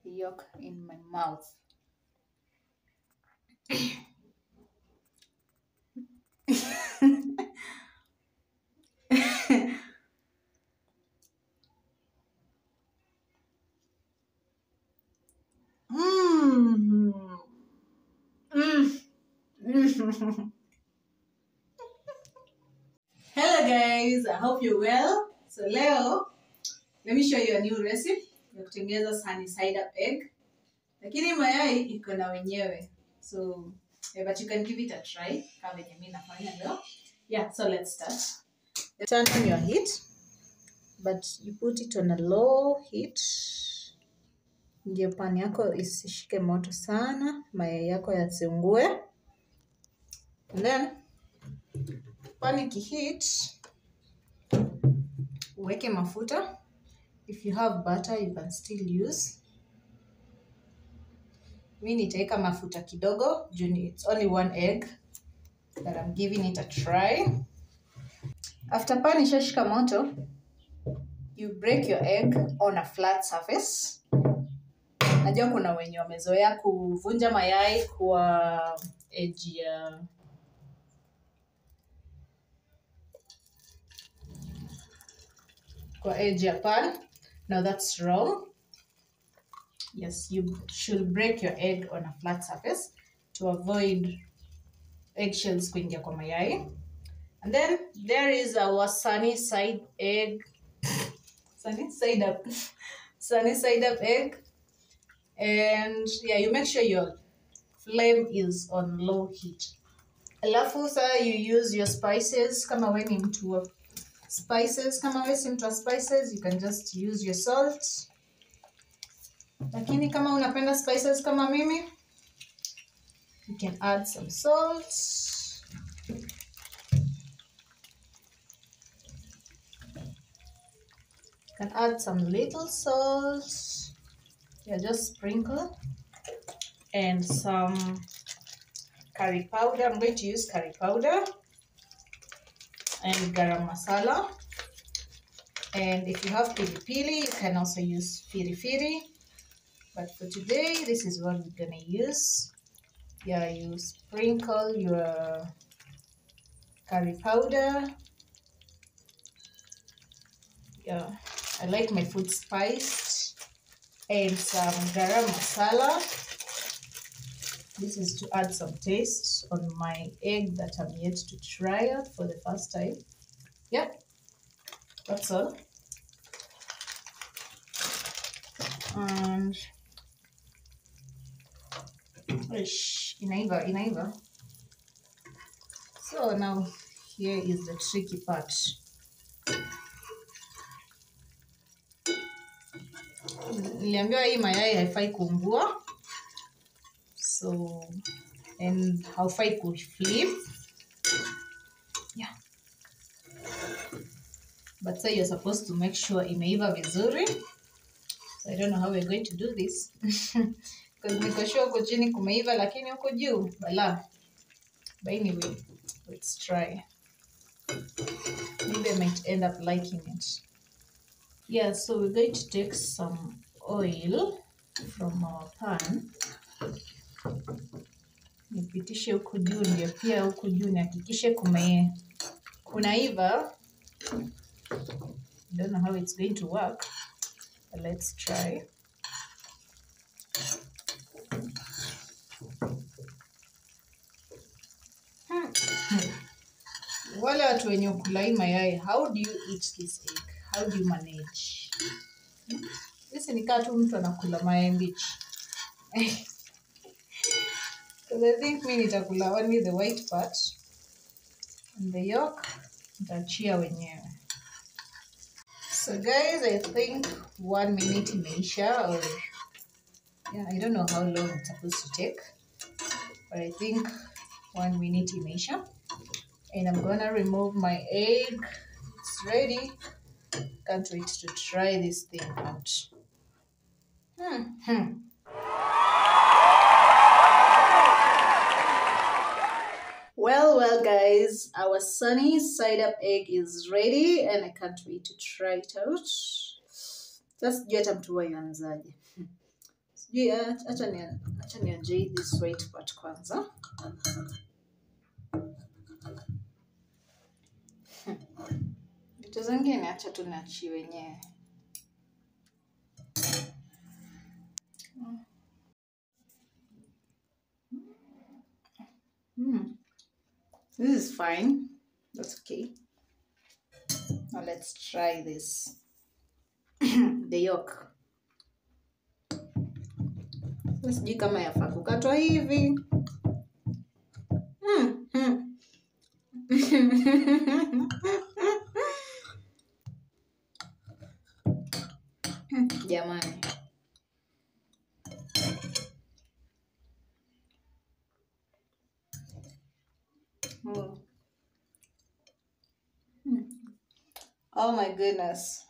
yolk in my mouth. Hello guys, I hope you're well. So leo, let me show you a new recipe ya kutengeneza sunny side up egg. Lakini mayai iko na wenyewe. So, but you can give it a try. Kama venye mimi nafanya leo. Yeah, so let's start. Turn on your heat, but you put it on a low heat. Ndio pan yako isishike moto sana, mayai yako yasiungue. And then pan ikiheat, uweke mafuta. If you have butter, you can still use. Mimi nitaeka mafuta kidogo, it's only one egg that I'm giving it a try. After pan ishashika moto, you break your egg on a flat surface. Najua kuna wenye wamezoea kuvunja mayai kwa edge ya pan. Now that's wrong. Yes, you should break your egg on a flat surface to avoid eggshells kuingia kwa mayai. And then there is our sunny side egg. Sunny side up egg. And yeah, you make sure your flame is on low heat. Alafu sasa you use your spices. Kama wewe ni mtu wa spices, you can just use your salt. Lakini kama unapenda spices kama mimi, you can add some salt. You can add some little salt. Yeah, just sprinkle. And some curry powder. I'm going to use curry powder. And garam masala. And if you have pili pili, you can also use firi firi. But for today, this is what we're gonna use. Yeah, you sprinkle your curry powder. Yeah, I like my food spiced. And some garam masala. This is to add some taste on my egg that I'm yet to try out for the first time. Yep, that's all. And inaiva. So now here is the tricky part. Niliambiwa hii mayai haifai kuungua. So, and haufai kuflip. Yeah. But so you're supposed to make sure imeiva vizuri. So I don't know how we're going to do this. Because niko sure huko chini kumeiva lakini huko juu bala. But anyway, let's try. Maybe I might end up liking it. Yeah, so we're going to take some oil from our pan. Nipitishe huku juu ndio pia huku juu nihakikishe kunaiva. I don't know how it's going to work, but let's try. Wale watu wenye ukulai mayai, how do you eat this egg? How do you manage? This ni kaa tu mtu anakula mayai mbichi. Because I think mimi nitakula only the white part. And the yolk, nitachia wenyewe. So guys, I think 1 minute imeisha, or yeah, I don't know how long it's supposed to take. But I think 1 minute imeisha. And I'm gonna remove my egg. It's ready. Can't wait to try this thing out. Well guys, our sunny side up egg is ready and I can't wait to try it out. Just get up to why. Yeah, acha ni this white part kwanza. Vitu zingine acha tu niachie wenyewe. This is fine. That's okay. Now let's try this. The yolk. Sijui kama yafaa kukatwa hivi. Jamani. Oh my goodness.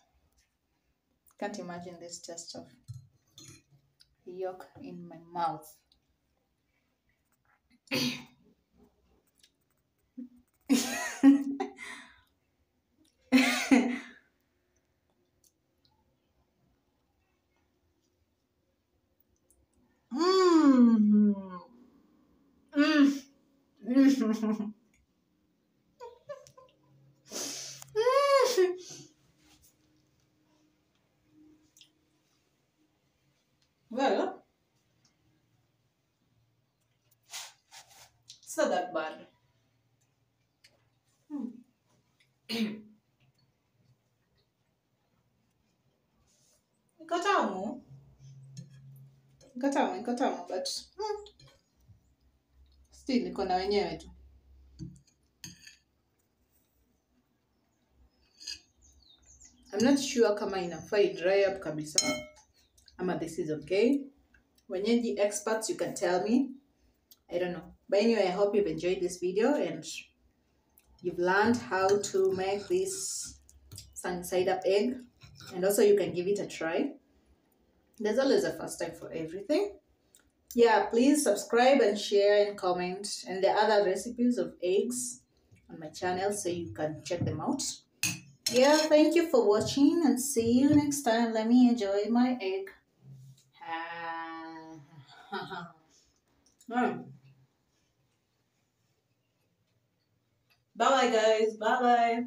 Can't imagine this taste of yolk in my mouth. Well, it's not that bad. Iko tamu, but still iko na wenyewe tu. I'm not sure kama inafaa dry up kabisa. Ama this is okay. When you're the experts, you can tell me. I don't know. But anyway, I hope you've enjoyed this video and you've learned how to make this sunny side up egg. And also you can give it a try. There's always a first time for everything. Yeah, please subscribe and share and comment. And there are other recipes of eggs on my channel, so you can check them out. Yeah, thank you for watching and see you next time. Let me enjoy my egg. Bye guys. Bye.